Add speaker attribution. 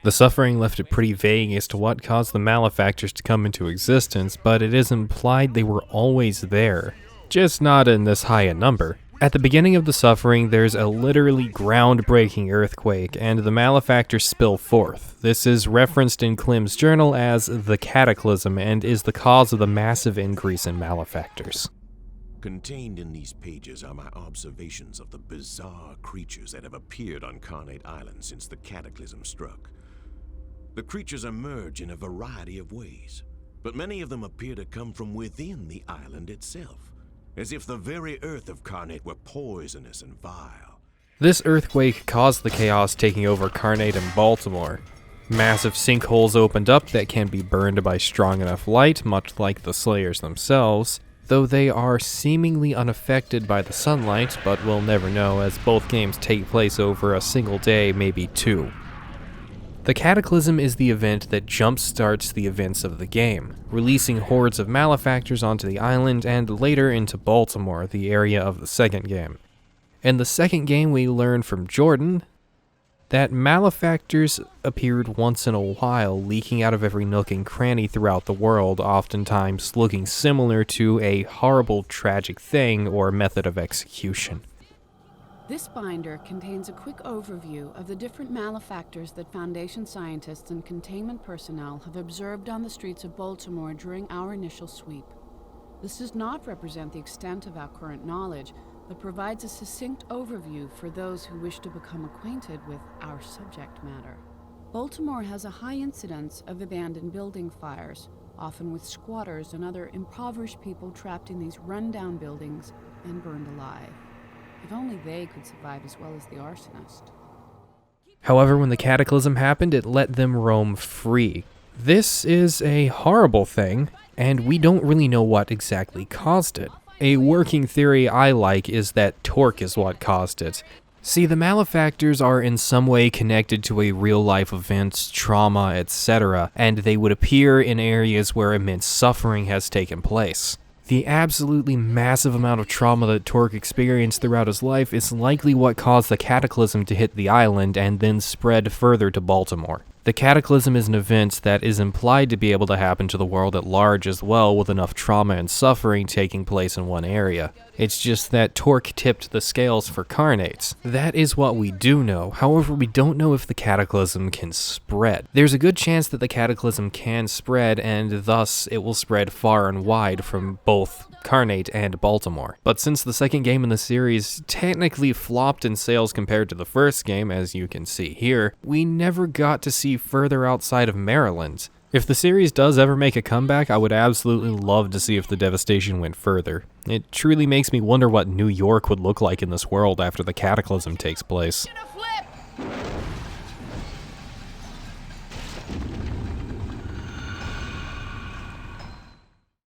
Speaker 1: The suffering left it pretty vague as to what caused the malefactors to come into existence, but it is implied they were always there, just not in this high a number. At the beginning of the suffering, there's a literally groundbreaking earthquake, and the malefactors spill forth. This is referenced in Klim's journal as the Cataclysm, and is the cause of the massive increase in malefactors.
Speaker 2: Contained in these pages are my observations of the bizarre creatures that have appeared on Carnate Island since the Cataclysm struck. The creatures emerge in a variety of ways, but many of them appear to come from within the island itself, as if the very earth of Carnate were poisonous and vile.
Speaker 1: This earthquake caused the chaos taking over Carnate and Baltimore. Massive sinkholes opened up that can be burned by strong enough light, much like the Slayers themselves, though they are seemingly unaffected by the sunlight, but we'll never know as both games take place over a single day, maybe two. The Cataclysm is the event that jump-starts the events of the game, releasing hordes of malefactors onto the island and later into Baltimore, the area of the second game. In the second game, we learn from Jordan that malefactors appeared once in a while, leaking out of every nook and cranny throughout the world, oftentimes looking similar to a horrible, tragic thing or method of execution.
Speaker 3: This binder contains a quick overview of the different malefactors that Foundation scientists and containment personnel have observed on the streets of Baltimore during our initial sweep. This does not represent the extent of our current knowledge, but provides a succinct overview for those who wish to become acquainted with our subject matter. Baltimore has a high incidence of abandoned building fires, often with squatters and other impoverished people trapped in these run-down buildings and burned alive. If only they could survive as well as the arsonist.
Speaker 1: However, when the Cataclysm happened, it let them roam free. This is a horrible thing, and we don't really know what exactly caused it. A working theory I like is that torque is what caused it. See, the malefactors are in some way connected to a real-life event, trauma, etc., and they would appear in areas where immense suffering has taken place. The absolutely massive amount of trauma that Torque experienced throughout his life is likely what caused the Cataclysm to hit the island and then spread further to Baltimore. The Cataclysm is an event that is implied to be able to happen to the world at large as well, with enough trauma and suffering taking place in one area. It's just that Torque tipped the scales for Carnates. That is what we do know, however we don't know if the Cataclysm can spread. There's a good chance that the Cataclysm can spread, and thus it will spread far and wide from both Carnate and Baltimore. But since the second game in the series technically flopped in sales compared to the first game, as you can see here, we never got to see further outside of Maryland. If the series does ever make a comeback, I would absolutely love to see if the devastation went further. It truly makes me wonder what New York would look like in this world after the Cataclysm takes place.